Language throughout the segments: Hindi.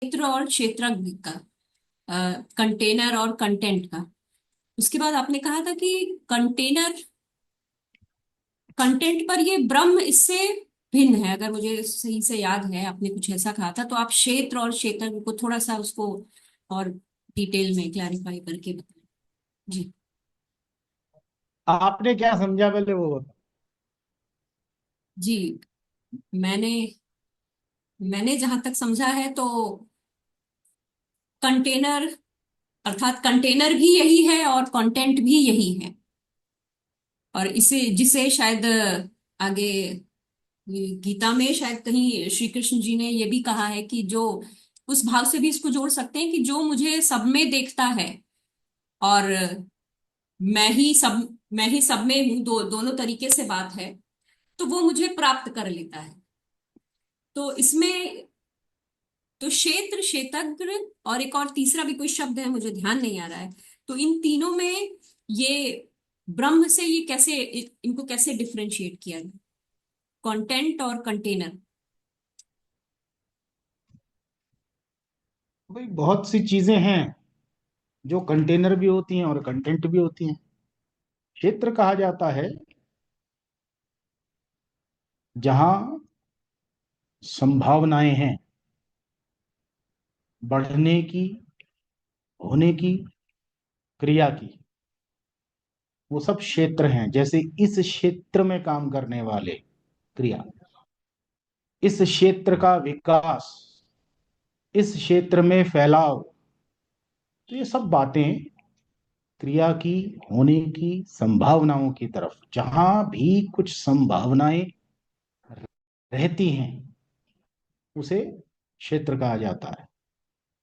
क्षेत्र और क्षेत्रज्ञ का, कंटेनर और कंटेंट का। उसके बाद आपने कहा था कि कंटेनर कंटेंट पर ये ब्रह्म इससे भिन्न है, अगर मुझे सही से याद है आपने कुछ ऐसा कहा था। तो आप क्षेत्र और क्षेत्रज्ञ को थोड़ा सा उसको और डिटेल में क्लैरिफाई करके बताएं। जी। आपने क्या समझा पहले वो बताओ। जी, मैंने मैंने जहां तक समझा है तो कंटेनर अर्थात कंटेनर भी यही है और कंटेंट भी यही है। और इसे जिसे शायद आगे गीता में शायद कहीं श्री कृष्ण जी ने ये भी कहा है कि जो, उस भाव से भी इसको जोड़ सकते हैं कि जो मुझे सब में देखता है और मैं ही सब में हूँ, दोनों तरीके से बात है, तो वो मुझे प्राप्त कर लेता है। तो इसमें तो क्षेत्र, क्षेत्रज्ञ और एक और तीसरा भी कोई शब्द है, मुझे ध्यान नहीं आ रहा है। तो इन तीनों में ये ब्रह्म से ये कैसे इनको कैसे डिफरेंशिएट किया जाए, कंटेंट और कंटेनर। भाई बहुत सी चीजें हैं जो कंटेनर भी होती हैं और कंटेंट भी होती हैं। क्षेत्र कहा जाता है जहां संभावनाएं हैं बढ़ने की, होने की, क्रिया की। वो सब क्षेत्र हैं। जैसे इस क्षेत्र में काम करने वाले, क्रिया, इस क्षेत्र का विकास, इस क्षेत्र में फैलाव, तो ये सब बातें क्रिया की, होने की, संभावनाओं की तरफ, जहां भी कुछ संभावनाएं रहती हैं उसे क्षेत्र कहा जाता है।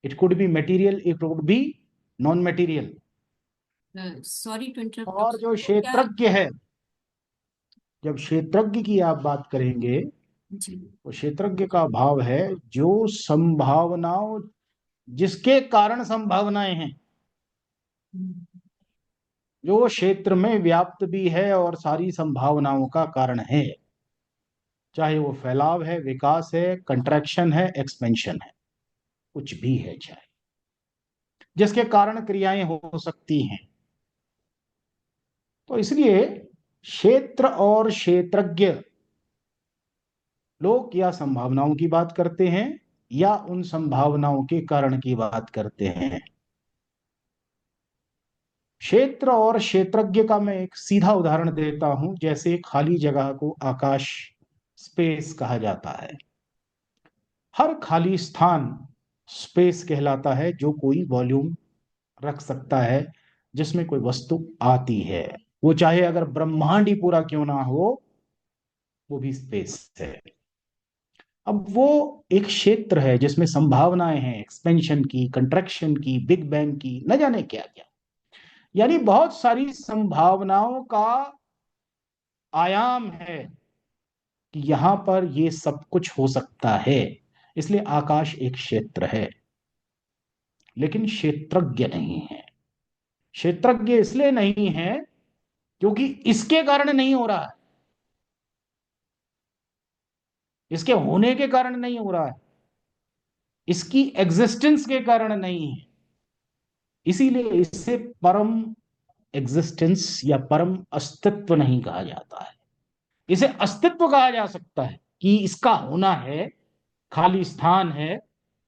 It could be material, it could be non material. Sorry to interrupt. और जो तो क्या? क्षेत्रज्ञ है, जब क्षेत्रज्ञ की आप बात करेंगे जी। तो क्षेत्रज्ञ का भाव है जो संभावनाओं, जिसके कारण संभावनाएं हैं, हम्म। जो क्षेत्र में व्याप्त भी है और सारी संभावनाओं का कारण है। चाहे वो फैलाव है, विकास है, कंट्रैक्शन है, एक्सपेंशन है, कुछ भी है, चाहे जिसके कारण क्रियाएं हो सकती हैं। तो इसलिए क्षेत्र और क्षेत्रज्ञ लोग या संभावनाओं की बात करते हैं या उन संभावनाओं के कारण की बात करते हैं। क्षेत्र और क्षेत्रज्ञ का मैं एक सीधा उदाहरण देता हूं। जैसे खाली जगह को आकाश, स्पेस कहा जाता है। हर खाली स्थान स्पेस कहलाता है जो कोई वॉल्यूम रख सकता है, जिसमें कोई वस्तु आती है। वो चाहे अगर ब्रह्मांड ही पूरा क्यों ना हो, वो भी स्पेस है। अब वो एक क्षेत्र है जिसमें संभावनाएं हैं, एक्सपेंशन की, कंट्रैक्शन की, बिग बैंग की, न जाने क्या क्या। यानी बहुत सारी संभावनाओं का आयाम है कि यहां पर ये सब कुछ हो सकता है। इसलिए आकाश एक क्षेत्र है, लेकिन क्षेत्रज्ञ नहीं है। क्षेत्रज्ञ इसलिए नहीं है क्योंकि इसके कारण नहीं हो रहा है, इसके होने के कारण नहीं हो रहा है, इसकी एग्जिस्टेंस के कारण नहीं है। इसीलिए इसे परम एग्जिस्टेंस या परम अस्तित्व नहीं कहा जाता है। इसे अस्तित्व कहा जा सकता है कि इसका होना है, खाली स्थान है।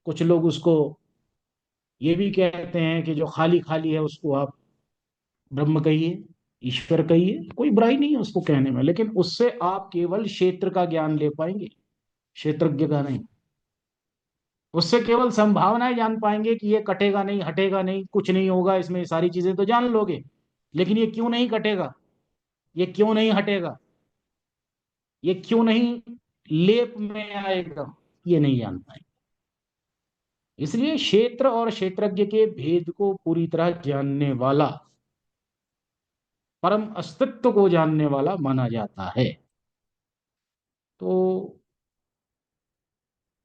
कुछ लोग उसको ये भी कहते हैं कि जो खाली खाली है उसको आप ब्रह्म कहिए, ईश्वर कहिए, कोई बुराई नहीं है उसको कहने में, लेकिन उससे आप केवल क्षेत्र का ज्ञान ले पाएंगे, क्षेत्रज्ञ का नहीं। उससे केवल संभावनाएं जान पाएंगे कि ये कटेगा नहीं, हटेगा नहीं, कुछ नहीं होगा इसमें, सारी चीजें तो जान लोगे, लेकिन ये क्यों नहीं कटेगा, ये क्यों नहीं हटेगा, ये क्यों नहीं लेप में आएगा, ये नहीं जान पाएंगे। इसलिए क्षेत्र और क्षेत्रज्ञ के भेद को पूरी तरह जानने वाला, परम अस्तित्व को जानने वाला माना जाता है। तो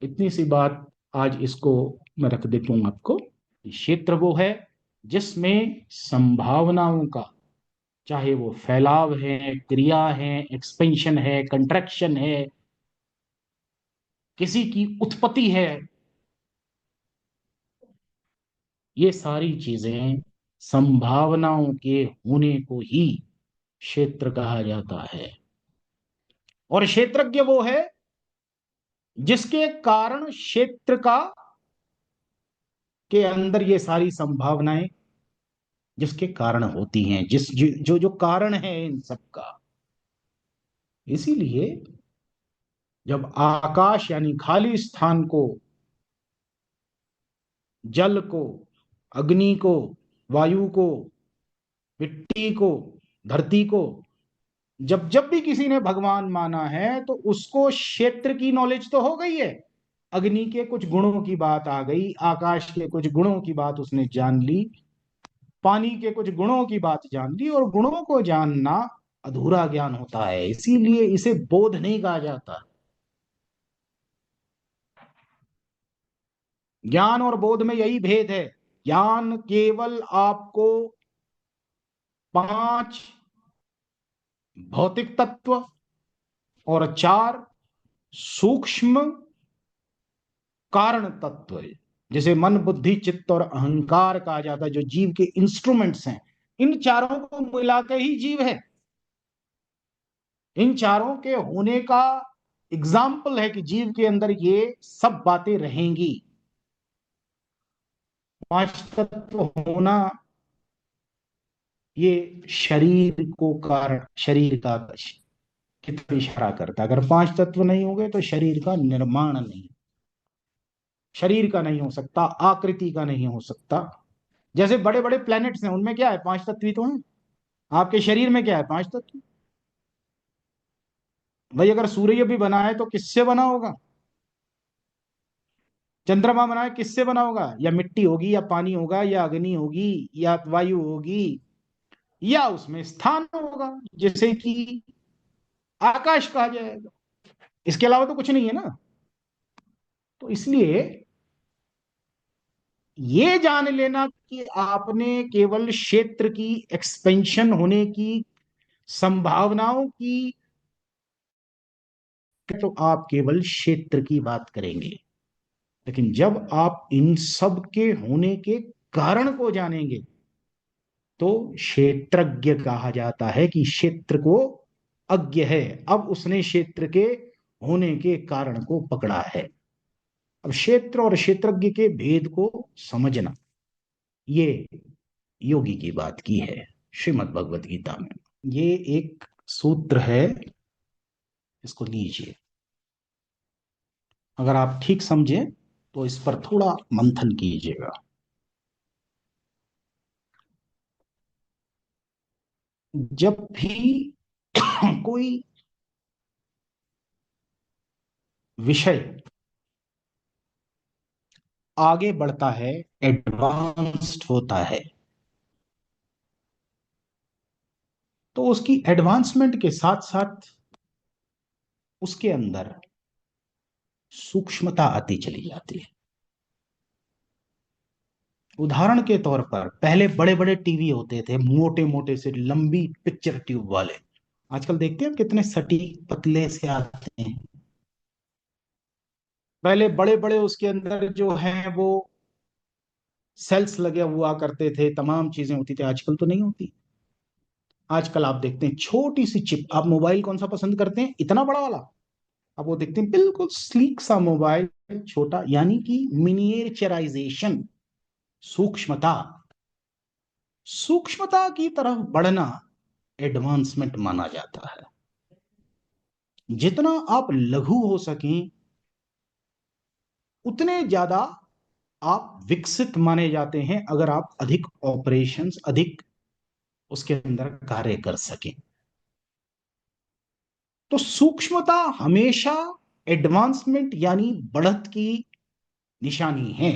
इतनी सी बात, आज इसको मैं रख देता हूं आपको। क्षेत्र वो है जिसमें संभावनाओं का, चाहे वो फैलाव है, क्रिया है, एक्सपेंशन है, कंट्रैक्शन है, किसी की उत्पत्ति है, ये सारी चीजें संभावनाओं के होने को ही क्षेत्र कहा जाता है। और क्षेत्रज्ञ वो है जिसके कारण क्षेत्र का के अंदर ये सारी संभावनाएं जिसके कारण होती हैं, जो जो कारण है इन सब का। इसीलिए जब आकाश यानी खाली स्थान को, जल को, अग्नि को, वायु को, मिट्टी को, धरती को, जब जब भी किसी ने भगवान माना है तो उसको क्षेत्र की नॉलेज तो हो गई है। अग्नि के कुछ गुणों की बात आ गई, आकाश के कुछ गुणों की बात उसने जान ली, पानी के कुछ गुणों की बात जान ली। और गुणों को जानना अधूरा ज्ञान होता है, इसीलिए इसे बोध नहीं कहा जाता। ज्ञान और बोध में यही भेद है। ज्ञान केवल आपको 5 भौतिक तत्व और 4 सूक्ष्म कारण तत्व है, जिसे मन, बुद्धि, चित्त और अहंकार कहा जाता है, जो जीव के इंस्ट्रूमेंट्स हैं। इन चारों को मिलाकर ही जीव है। इन चारों के होने का एग्जाम्पल है कि जीव के अंदर ये सब बातें रहेंगी। 5 तत्व होना ये शरीर को कारण, शरीर का कितना इशारा करता है। अगर 5 तत्व नहीं होंगे तो शरीर का निर्माण नहीं, शरीर का नहीं हो सकता, आकृति का नहीं हो सकता। जैसे बड़े बड़े प्लैनेट्स हैं, उनमें क्या है, 5 तत्व ही तो हैं। आपके शरीर में क्या है, 5 तत्व। भाई अगर सूर्य भी बना है तो किससे बना होगा? चंद्रमा बना है किससे बना होगा? या मिट्टी होगी, या पानी होगा, या अग्नि होगी, या वायु होगी, या उसमें स्थान होगा जैसे कि आकाश कहा जाएगा। इसके अलावा तो कुछ नहीं है ना। तो इसलिए ये जान लेना कि आपने केवल क्षेत्र की एक्सपेंशन होने की संभावनाओं की, तो आप केवल क्षेत्र की बात करेंगे। लेकिन जब आप इन सब के होने के कारण को जानेंगे तो क्षेत्रज्ञ कहा जाता है कि क्षेत्र को अज्ञ है। अब उसने क्षेत्र के होने के कारण को पकड़ा है। अब क्षेत्र और क्षेत्रज्ञ के भेद को समझना, ये योगी की बात की है श्रीमद् भगवत गीता में। ये एक सूत्र है, इसको लीजिए। अगर आप ठीक समझे तो इस पर थोड़ा मंथन कीजिएगा। जब भी कोई विषय आगे बढ़ता है, एडवांस्ड होता है, तो उसकी एडवांसमेंट के साथ साथ उसके अंदर सूक्ष्मता आती चली जाती है। उदाहरण के तौर पर पहले बड़े बड़े टीवी होते थे, मोटे मोटे से लंबी पिक्चर ट्यूब वाले। आजकल देखते हैं कितने सटीक पतले से आते हैं। पहले बड़े बड़े उसके अंदर जो है वो सेल्स लगे हुआ करते थे, तमाम चीजें होती थी। आजकल तो नहीं होती। आजकल आप देखते हैं छोटी सी चिप। आप मोबाइल कौन सा पसंद करते हैं, इतना बड़ा वाला? आप वो देखते हैं बिल्कुल स्लीक सा मोबाइल, छोटा, यानी कि मिनिएचराइजेशन, सूक्ष्मता। सूक्ष्मता की तरफ बढ़ना एडवांसमेंट माना जाता है। जितना आप लघु हो सकें उतने ज्यादा आप विकसित माने जाते हैं, अगर आप अधिक ऑपरेशंस, अधिक उसके अंदर कार्य कर सकें। तो सूक्ष्मता हमेशा एडवांसमेंट यानी बढ़त की निशानी है।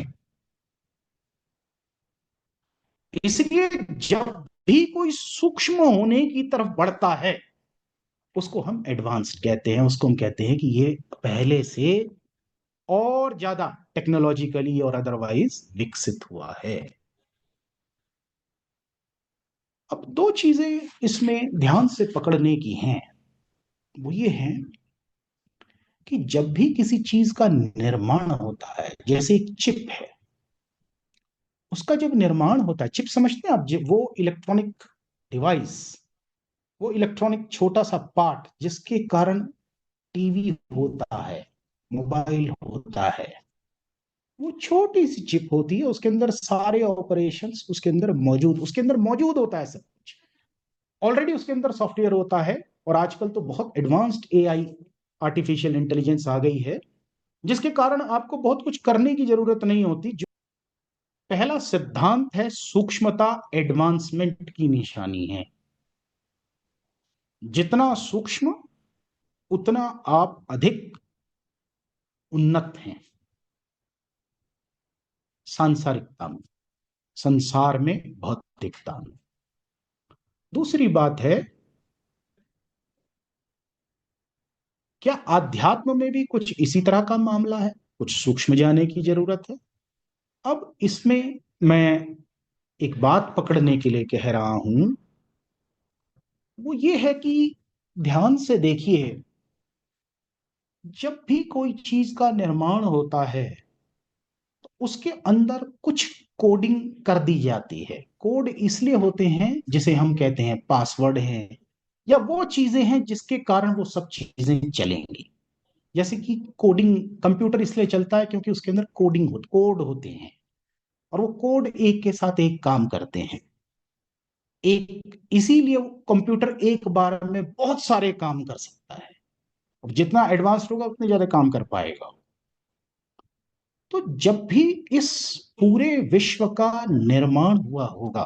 इसलिए जब भी कोई सूक्ष्म होने की तरफ बढ़ता है उसको हम एडवांस्ड कहते हैं। उसको हम कहते हैं कि ये पहले से और ज्यादा टेक्नोलॉजिकली और अदरवाइज विकसित हुआ है। अब 2 चीजें इसमें ध्यान से पकड़ने की हैं। वो ये है कि जब भी किसी चीज का निर्माण होता है, जैसे एक चिप है, उसका जब निर्माण होता है, चिप समझते हैं आप, वो इलेक्ट्रॉनिक डिवाइस, वो इलेक्ट्रॉनिक छोटा सा पार्ट जिसके कारण टीवी होता है, मोबाइल होता है, वो छोटी सी चिप होती है, उसके अंदर सारे ऑपरेशंस उसके अंदर मौजूद होता है सब कुछ। ऑलरेडी उसके अंदर सॉफ्टवेयर होता है, और आजकल तो बहुत एडवांस्ड एआई, आर्टिफिशियल इंटेलिजेंस आ गई है, जिसके कारण आपको बहुत कुछ करने की जरूरत नहीं होती। जो पहला सिद्धांत है, सूक्ष्मता एडवांसमेंट की निशानी है। जितना सूक्ष्म, उतना आप अधिक उन्नत हैं सांसारिकता में, संसार में, भौतिकता में। दूसरी बात है, क्या आध्यात्म में भी कुछ इसी तरह का मामला है? कुछ सूक्ष्म जाने की जरूरत है। अब इसमें मैं एक बात पकड़ने के लिए कह रहा हूं, वो ये है कि ध्यान से देखिए, जब भी कोई चीज का निर्माण होता है तो उसके अंदर कुछ कोडिंग कर दी जाती है। कोड इसलिए होते हैं, जिसे हम कहते हैं पासवर्ड है, या वो चीजें हैं जिसके कारण वो सब चीजें चलेंगी। जैसे कि कोडिंग, कंप्यूटर इसलिए चलता है क्योंकि उसके अंदर कोड होते हैं, और वो कोड एक के साथ एक काम करते हैं। एक इसीलिए कंप्यूटर एक बार में बहुत सारे काम कर सकता है, और जितना एडवांस्ड होगा उतने ज्यादा काम कर पाएगा। तो जब भी इस पूरे विश्व का निर्माण हुआ होगा,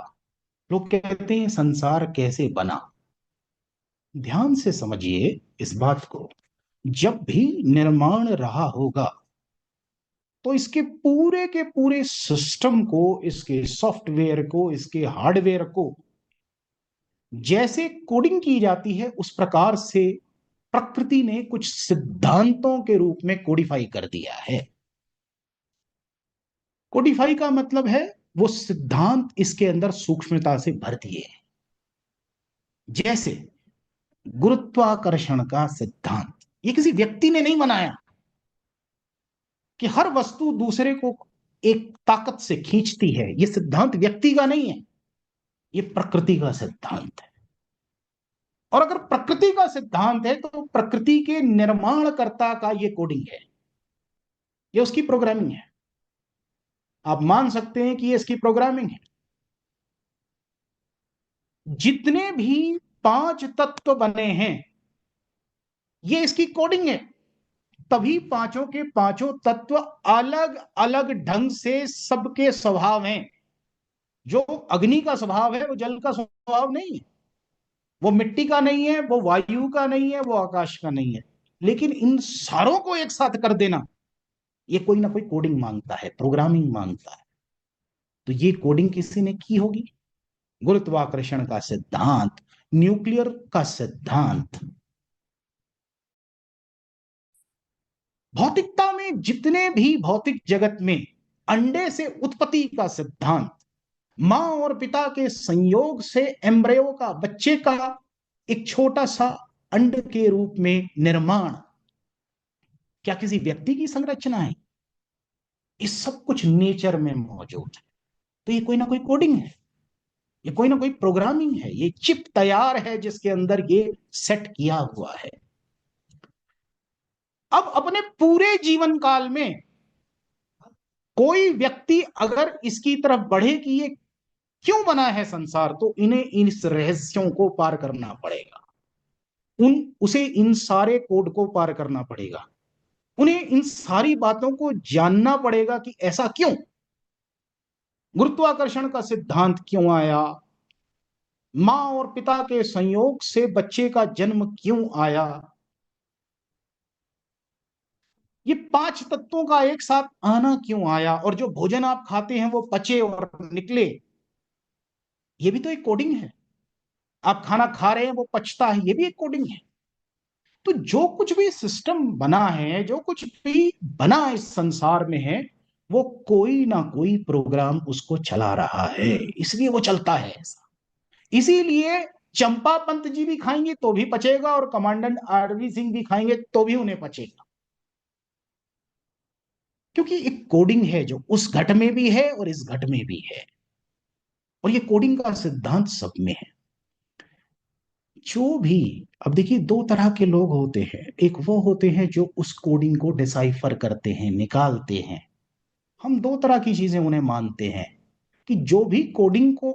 लोग कहते हैं संसार कैसे बना। ध्यान से समझिए इस बात को, जब भी निर्माण रहा होगा तो इसके पूरे के पूरे सिस्टम को, इसके सॉफ्टवेयर को, इसके हार्डवेयर को जैसे कोडिंग की जाती है, उस प्रकार से प्रकृति ने कुछ सिद्धांतों के रूप में कोडिफाई कर दिया है। कोडिफाई का मतलब है वो सिद्धांत इसके अंदर सूक्ष्मता से भर दिए हैं। जैसे गुरुत्वाकर्षण का सिद्धांत, ये किसी व्यक्ति ने नहीं बनाया कि हर वस्तु दूसरे को एक ताकत से खींचती है। ये सिद्धांत व्यक्ति का नहीं है, ये प्रकृति का सिद्धांत है। और अगर प्रकृति का सिद्धांत है तो प्रकृति के निर्माणकर्ता का ये कोडिंग है, ये उसकी प्रोग्रामिंग है। आप मान सकते हैं कि ये इसकी प्रोग्रामिंग है। जितने भी पांच तत्व बने हैं, ये इसकी कोडिंग है। तभी पांचों के पांचों तत्व अलग अलग ढंग से सबके स्वभाव हैं। जो अग्नि का स्वभाव है वो जल का स्वभाव नहीं है, वो मिट्टी का नहीं है, वो वायु का नहीं है, वो आकाश का नहीं है। लेकिन इन सारों को एक साथ कर देना, ये कोई ना कोई कोडिंग मांगता है, प्रोग्रामिंग मांगता है। तो ये कोडिंग किसी ने की होगी। गुरुत्वाकर्षण का सिद्धांत, न्यूक्लियर का सिद्धांत, भौतिकता में जितने भी भौतिक जगत में अंडे से उत्पत्ति का सिद्धांत, मां और पिता के संयोग से एम्ब्रियो का, बच्चे का एक छोटा सा अंड के रूप में निर्माण, क्या किसी व्यक्ति की संरचना है? ये सब कुछ नेचर में मौजूद है। तो ये कोई ना कोई कोडिंग है, ये कोई ना कोई प्रोग्रामिंग है, ये चिप तैयार है जिसके अंदर ये सेट किया हुआ है। अब अपने पूरे जीवन काल में कोई व्यक्ति अगर इसकी तरफ बढ़े कि ये क्यों बना है संसार, तो इन्हें इस रहस्यों को पार करना पड़ेगा। उसे इन सारे कोड को पार करना पड़ेगा। उन्हें इन सारी बातों को जानना पड़ेगा कि ऐसा क्यों, गुरुत्वाकर्षण का सिद्धांत क्यों आया, मां और पिता के संयोग से बच्चे का जन्म क्यों आया, ये पांच तत्वों का एक साथ आना क्यों आया, और जो भोजन आप खाते हैं वो पचे और निकले, ये भी तो एक कोडिंग है। आप खाना खा रहे हैं, वो पचता है, ये भी एक कोडिंग है। तो जो कुछ भी सिस्टम बना है, जो कुछ भी बना इस संसार में है, वो कोई ना कोई प्रोग्राम उसको चला रहा है, इसलिए वो चलता है ऐसा। इसीलिए चंपा पंत जी भी खाएंगे तो भी पचेगा, और कमांडेंट आरवी सिंह भी खाएंगे तो भी उन्हें पचेगा। क्योंकि एक कोडिंग है जो उस घट में भी है और इस घट में भी है, और ये कोडिंग का सिद्धांत सब में है। जो भी, अब देखिए, दो तरह के लोग होते हैं। एक वो होते हैं जो उस कोडिंग को डिसाइफर करते हैं, निकालते हैं। हम दो तरह की चीजें उन्हें मानते हैं, कि जो भी कोडिंग को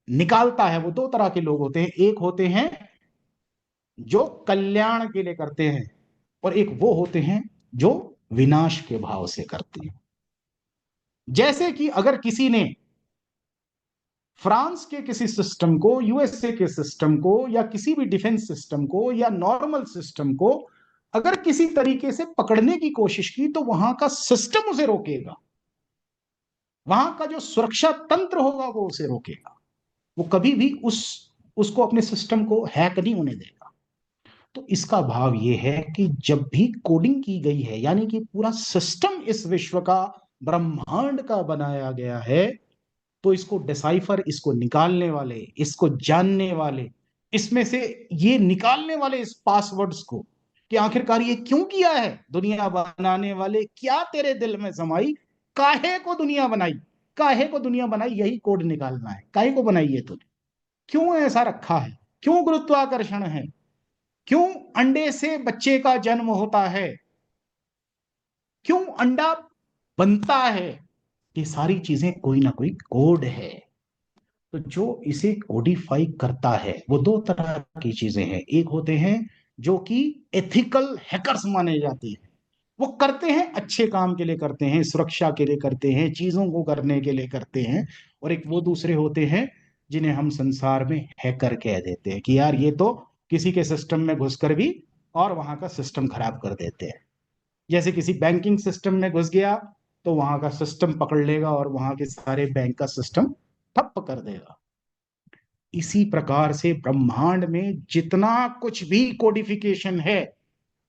निकालता है वो दो तरह के लोग होते हैं। एक होते हैं जो कल्याण के लिए करते हैं, और एक वो होते हैं जो विनाश के भाव से करते हैं। जैसे कि अगर किसी ने फ्रांस के किसी सिस्टम को, यूएसए के सिस्टम को, या किसी भी डिफेंस सिस्टम को, या नॉर्मल सिस्टम को अगर किसी तरीके से पकड़ने की कोशिश की, तो वहां का सिस्टम उसे रोकेगा, वहां का जो सुरक्षा तंत्र होगा वो उसे रोकेगा। वो कभी भी उसको अपने सिस्टम को हैक नहीं होने देगा। तो इसका भाव ये है कि जब भी कोडिंग की गई है, यानी कि पूरा सिस्टम इस विश्व का, ब्रह्मांड का बनाया गया है, तो इसको डिसाइफर, इसको निकालने वाले, इसको जानने वाले, इसमें से ये निकालने वाले इस पासवर्ड्स को, कि आखिरकार ये क्यों किया है, दुनिया बनाने वाले क्या तेरे दिल में समाई, काहे को दुनिया बनाई, काहे को दुनिया बनाई, यही कोड निकालना है। काहे को बनाई है तूने, क्यों ऐसा रखा है, क्यों गुरुत्वाकर्षण है, क्यों अंडे से बच्चे का जन्म होता है, क्यों अंडा बनता है, ये सारी चीजें कोई ना कोई कोड है। तो जो इसे कोडिफाई करता है वो दो तरह की चीजें हैं। एक होते हैं जो कि एथिकल हैकर्स माने जाते हैं, वो करते हैं अच्छे काम के लिए, करते हैं सुरक्षा के लिए, करते हैं चीजों को करने के लिए करते हैं। और एक वो दूसरे होते हैं जिन्हें हम संसार में हैकर कह देते हैं, कि यार ये तो किसी के सिस्टम में घुसकर भी और वहां का सिस्टम खराब कर देते हैं। जैसे किसी बैंकिंग सिस्टम में घुस गया तो वहां का सिस्टम पकड़ लेगा और वहां के सारे बैंक का सिस्टम ठप कर देगा। इसी प्रकार से ब्रह्मांड में जितना कुछ भी कोडिफिकेशन है,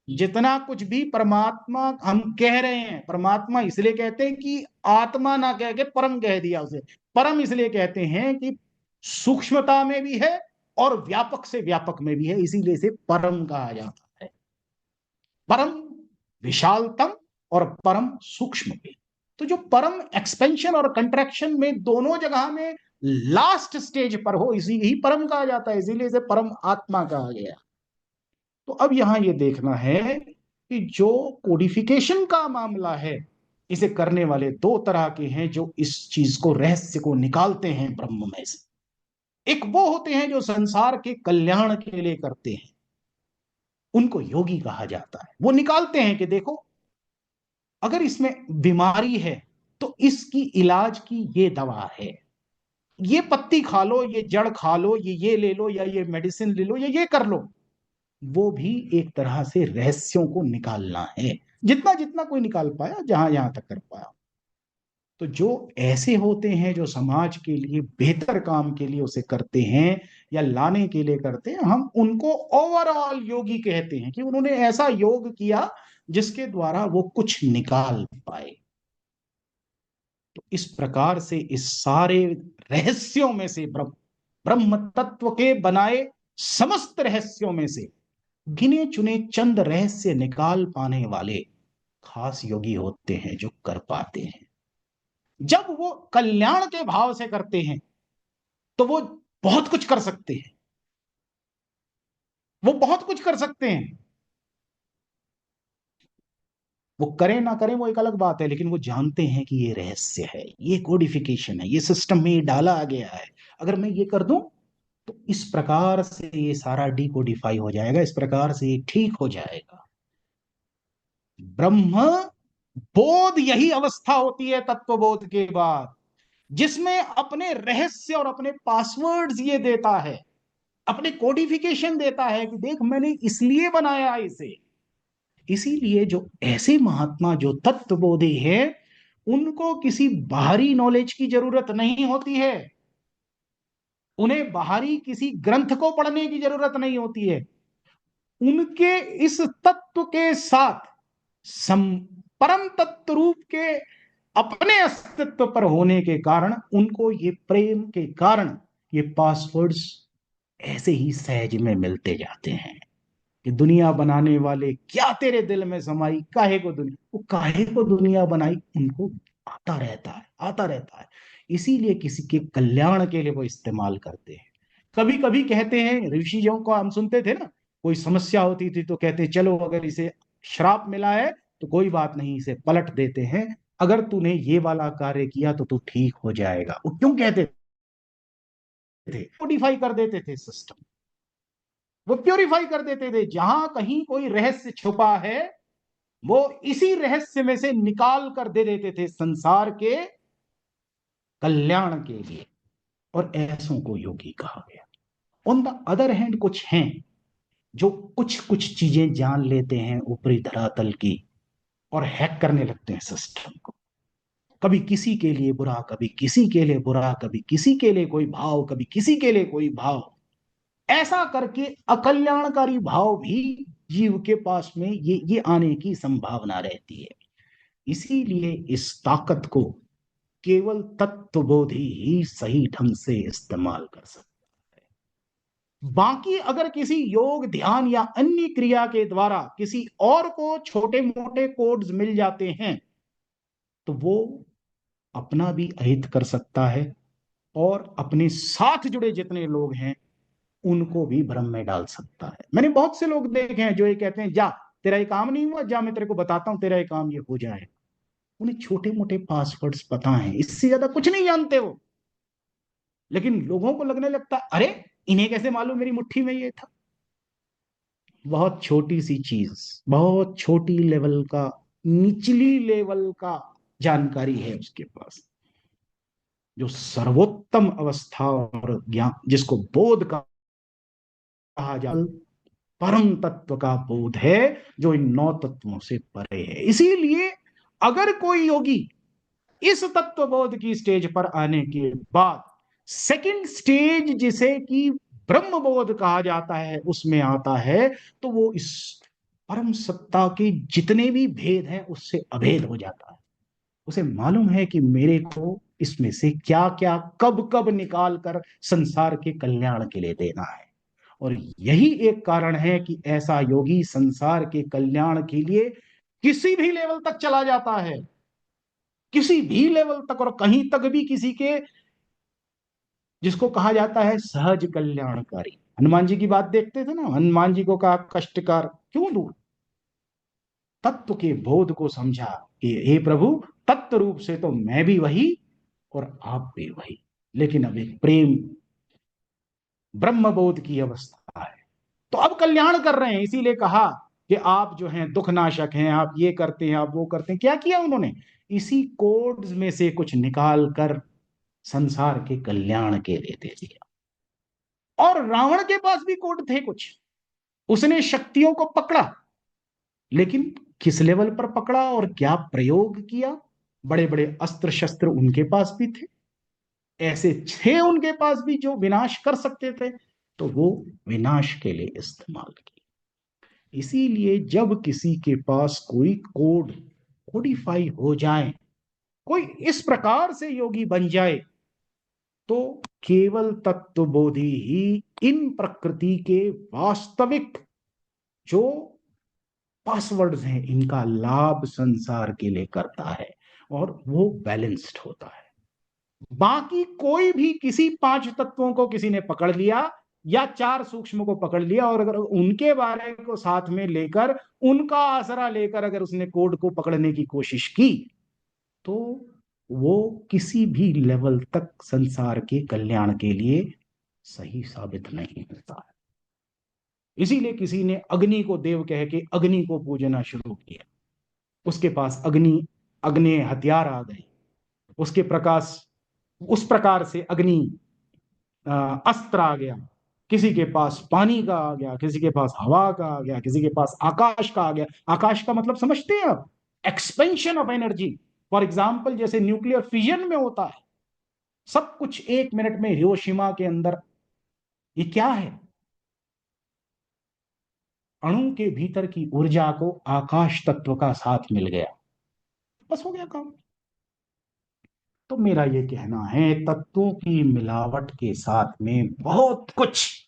जितना कुछ भी परमात्मा हम कह रहे हैं, परमात्मा इसलिए कहते हैं कि आत्मा ना कह के परम कह दिया उसे। परम इसलिए कहते हैं कि सूक्ष्मता में भी है और व्यापक से व्यापक में भी है, इसीलिए इसे परम कहा जाता है। परम विशालतम और परम सूक्ष्म भी। तो जो परम एक्सपेंशन और कंट्रैक्शन में दोनों जगह में लास्ट स्टेज पर हो, इसी ही परम कहा जाता है, इसीलिए इसे परम आत्मा कहा गया। तो अब यहां ये देखना है कि जो कोडिफिकेशन का मामला है, इसे करने वाले दो तरह के हैं जो इस चीज को, रहस्य को निकालते हैं ब्रह्म में से। एक वो होते हैं जो संसार के कल्याण के लिए करते हैं, उनको योगी कहा जाता है। वो निकालते हैं कि देखो, अगर इसमें बीमारी है तो इसकी इलाज की ये दवा है, ये पत्ती खा लो, ये जड़ खा लो, ये ले लो, या ये मेडिसिन ले लो, या ये कर लो। वो भी एक तरह से रहस्यों को निकालना है, जितना जितना कोई निकाल पाया, जहां जहां तक कर पाया। तो जो ऐसे होते हैं जो समाज के लिए बेहतर काम के लिए उसे करते हैं या लाने के लिए करते हैं, हम उनको ओवरऑल योगी कहते हैं, कि उन्होंने ऐसा योग किया जिसके द्वारा वो कुछ निकाल पाए। तो इस प्रकार से इस सारे रहस्यों में से, ब्रह्म ब्रह्म तत्व के बनाए समस्त रहस्यों में से गिने चुने चंद रहस्य निकाल पाने वाले खास योगी होते हैं जो कर पाते हैं। जब वो कल्याण के भाव से करते हैं तो वो बहुत कुछ कर सकते हैं, वो बहुत कुछ कर सकते हैं। वो करें ना करें वो एक अलग बात है, लेकिन वो जानते हैं कि ये रहस्य है, ये कोडिफिकेशन है, ये सिस्टम में ये डाला गया है। अगर मैं ये कर दूं तो इस प्रकार से ये सारा डिकोडिफाई हो जाएगा, इस प्रकार से ये ठीक हो जाएगा। ब्रह्म बोध यही अवस्था होती है तत्वबोध के बाद, जिसमें अपने रहस्य और अपने पासवर्ड्स ये देता है, अपने कोडिफिकेशन देता है, कि देख मैंने इसलिए बनाया इसे। इसीलिए जो ऐसे महात्मा जो तत्वबोधी है, उनको किसी बाहरी नॉलेज की जरूरत नहीं होती है, उन्हें बाहरी किसी ग्रंथ को पढ़ने की जरूरत नहीं होती है। उनके इस तत्व के साथ सम परम तत्व रूप के अपने अस्तित्व पर होने के कारण, उनको ये प्रेम के कारण ये पासवर्ड्स ऐसे ही सहज में मिलते जाते हैं। कि दुनिया बनाने वाले क्या तेरे दिल में समाई, काहे को दुनिया, वो काहे को दुनिया बनाई उनको आता रहता है, आता रहता है। इसीलिए किसी के कल्याण के लिए वो इस्तेमाल करते हैं। कभी कभी कहते हैं, ऋषियों को हम सुनते थे ना, कोई समस्या होती थी तो कहते चलो अगर इसे श्राप मिला है तो कोई बात नहीं, इसे पलट देते हैं, अगर तूने ये वाला कार्य किया तो तू ठीक हो जाएगा। वो क्यों कहते थे? मॉडिफाई कर देते थे सिस्टम, वो प्योरीफाई कर देते थे। जहां कहीं कोई रहस्य छुपा है वो इसी रहस्य में से निकाल कर दे देते थे संसार के कल्याण के लिए, और ऐसों को योगी कहा गया। ऑन द अदर हैंड कुछ हैं जो कुछ कुछ चीजें जान लेते हैं ऊपरी धरातल की और हैक करने लगते हैं सिस्टम को। कभी किसी के लिए बुरा, कभी किसी के लिए बुरा, कभी किसी के लिए कोई भाव, कभी किसी के लिए कोई भाव, ऐसा करके अकल्याणकारी भाव भी जीव के पास में ये आने की संभावना रहती है। इसीलिए इस ताकत को केवल तत्वबोधी ही सही ढंग से इस्तेमाल कर सकता है। बाकी अगर किसी योग, ध्यान या अन्य क्रिया के द्वारा किसी और को छोटे मोटे कोड्स मिल जाते हैं तो वो अपना भी अहित कर सकता है और अपने साथ जुड़े जितने लोग हैं उनको भी भ्रम में डाल सकता है। मैंने बहुत से लोग देखे हैं जो ये कहते हैं जा तेरा ये काम नहीं हुआ, जा मैं तेरे को बताता हूं तेरा ये काम ये हो जाए। उन्हें छोटे मोटे पासवर्ड्स पता हैं, इससे ज्यादा कुछ नहीं जानते वो, लेकिन लोगों को लगने लगता अरे इन्हें कैसे मालूम मेरी मुट्ठी में ये था। बहुत छोटी सी चीज, बहुत छोटी लेवल का, निचली लेवल का जानकारी है उसके पास। जो सर्वोत्तम अवस्था और ज्ञान, जिसको बोध कहा जाए, परम तत्व का बोध है जो इन 9 तत्वों से परे है। इसीलिए अगर कोई योगी इस तत्व बोध की स्टेज पर आने के बाद सेकंड स्टेज जिसे कि ब्रह्म बोध कहा जाता है उसमें आता है, तो वो इस परम सत्ता के जितने भी भेद हैं उससे अभेद हो जाता है। उसे मालूम है कि मेरे को इसमें से क्या क्या कब कब निकाल कर संसार के कल्याण के लिए देना है। और यही एक कारण है कि ऐसा योगी संसार के कल्याण के लिए किसी भी लेवल तक चला जाता है, किसी भी लेवल तक, और कहीं तक भी किसी के, जिसको कहा जाता है सहज कल्याणकारी। हनुमान जी की बात देखते थे ना, हनुमान जी को कहा कष्टकार क्यों दूर, तत्व के बोध को समझा कि हे प्रभु तत्व रूप से तो मैं भी वही और आप भी वही, लेकिन अब एक प्रेम ब्रह्म बोध की अवस्था है तो अब कल्याण कर रहे हैं। इसीलिए कहा कि आप जो हैं दुख नाशक हैं, आप ये करते हैं, आप वो करते हैं। क्या किया उन्होंने? इसी कोड्स में से कुछ निकाल कर संसार के कल्याण के लिए दे दिया। और रावण के पास भी कोड थे कुछ, उसने शक्तियों को पकड़ा, लेकिन किस लेवल पर पकड़ा और क्या प्रयोग किया? बड़े बड़े अस्त्र शस्त्र उनके पास भी थे, ऐसे थे उनके पास भी जो विनाश कर सकते थे, तो वो विनाश के लिए इस्तेमाल किए। इसीलिए जब किसी के पास कोई कोड कोडिफाई हो जाए, कोई इस प्रकार से योगी बन जाए, तो केवल तत्वबोधी ही इन प्रकृति के वास्तविक जो पासवर्ड्स हैं इनका लाभ संसार के लिए करता है और वो बैलेंस्ड होता है। बाकी कोई भी किसी 5 तत्वों को किसी ने पकड़ लिया या 4 सूक्ष्म को पकड़ लिया और अगर उनके बारे को साथ में लेकर उनका आसरा लेकर अगर उसने कोड को पकड़ने की कोशिश की तो वो किसी भी लेवल तक संसार के कल्याण के लिए सही साबित नहीं होता है। इसीलिए किसी ने अग्नि को देव कह के अग्नि को पूजना शुरू किया, उसके पास अग्नि अग्नि हथियार आ गए, उसके प्रकाश उस प्रकार से अग्नि अस्त्र आ गया। किसी के पास पानी का आ गया, किसी के पास हवा का आ गया, किसी के पास आकाश का आ गया। आकाश का मतलब समझते हैं आप? Expansion of energy. For example जैसे न्यूक्लियर फिजन में होता है, सब कुछ 1 मिनट में हिरोशिमा के अंदर, ये क्या है? अणु के भीतर की ऊर्जा को आकाश तत्व का साथ मिल गया, बस हो गया काम। तो मेरा ये कहना है तत्वों की मिलावट के साथ में बहुत कुछ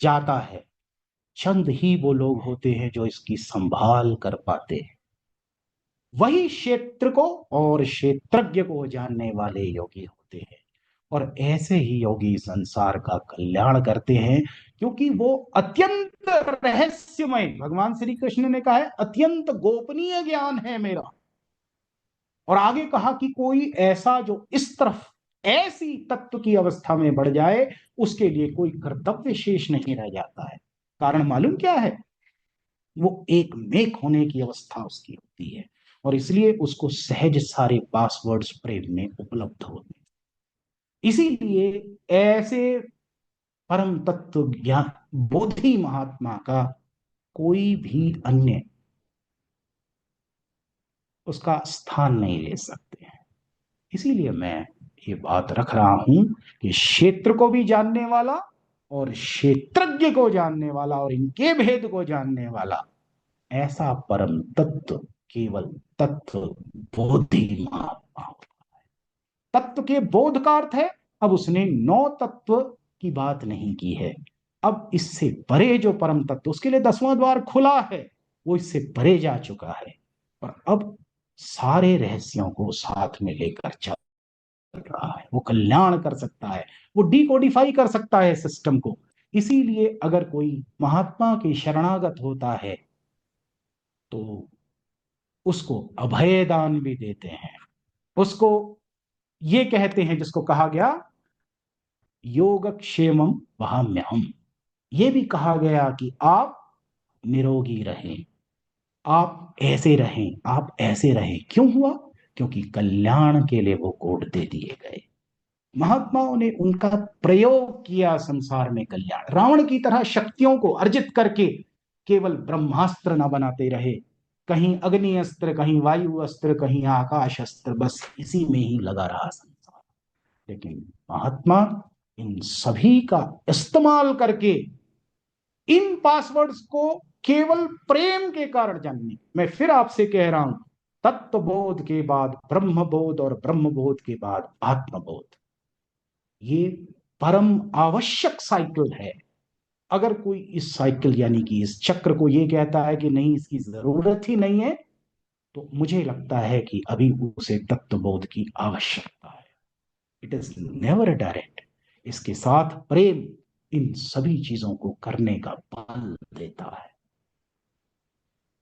जाता है, चंद ही वो लोग होते हैं जो इसकी संभाल कर पाते हैं। वही क्षेत्र को और क्षेत्रज्ञ को जानने वाले योगी होते हैं। और ऐसे ही योगी संसार का कल्याण करते हैं, क्योंकि वो अत्यंत रहस्यमय, भगवान श्री कृष्ण ने कहा है अत्यंत गोपनीय ज्ञान है मेरा। और आगे कहा कि कोई ऐसा जो इस तरफ ऐसी तत्व की अवस्था में बढ़ जाए, उसके लिए कोई कर्तव्य शेष नहीं रह जाता है। कारण मालूम क्या है? वो एक मेक होने की अवस्था उसकी होती है, और इसलिए उसको सहज सारे पासवर्ड्स प्रेम में उपलब्ध होते हैं। इसीलिए ऐसे परम तत्व ज्ञान बोधि महात्मा का कोई भी अन्य उसका स्थान नहीं ले सकते हैं। इसीलिए मैं ये बात रख रहा हूं कि क्षेत्र को भी जानने वाला और क्षेत्रज्ञ को जानने वाला और इनके भेद को जानने वाला ऐसा परम तत्व केवल तत्व बोधि महात्मा होता है। तत्व के बोध का अर्थ है, अब उसने नौ तत्व की बात नहीं की है। अब इससे परे जो परम तत्व, उसके लिए 10वां द्वार खुला है, वो इससे परे जा चुका है। और अब सारे रहस्यों को साथ में लेकर चल रहा है। वो कल्याण कर सकता है, वो डिकोडिफाई कर सकता है सिस्टम को। इसीलिए अगर कोई महात्मा के शरणागत होता है तो उसको अभय दान भी देते हैं। उसको ये कहते हैं, जिसको कहा गया योगक्षेमम वहाम्यहम, ये भी कहा गया कि आप निरोगी रहें, आप ऐसे रहें, आप ऐसे रहें। क्यों हुआ? क्योंकि कल्याण के लिए वो कोड दे दिए गए। महात्माओं ने उनका प्रयोग किया संसार में कल्याण। रावण की तरह शक्तियों को अर्जित करके केवल ब्रह्मास्त्र न बनाते रहे, कहीं अग्नि अस्त्र, कहीं वायु अस्त्र, कहीं आकाश अस्त्र, बस इसी में ही लगा रहा संसार। लेकिन महात्मा इन सभी का इस्तेमाल करके इन पासवर्ड्स को केवल प्रेम के कारण जानने, मैं फिर आपसे कह रहा हूं, तत्वबोध के बाद ब्रह्मबोध और ब्रह्मबोध के बाद आत्मबोध, ये परम आवश्यक साइकिल है। अगर कोई इस साइकिल यानी कि इस चक्र को ये कहता है कि नहीं, इसकी जरूरत ही नहीं है, तो मुझे लगता है कि अभी उसे तत्वबोध की आवश्यकता है। It is never direct. इसके साथ प्रेम इन सभी चीजों को करने का बल देता है।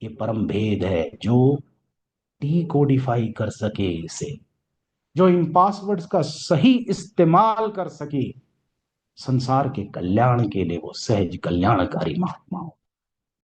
ये परम भेद है जो डिकोडिफाई कर सके इसे, जो इन पासवर्ड्स का सही इस्तेमाल कर सके, संसार के कल्याण के लिए वो सहज कल्याणकारी महात्मा हो।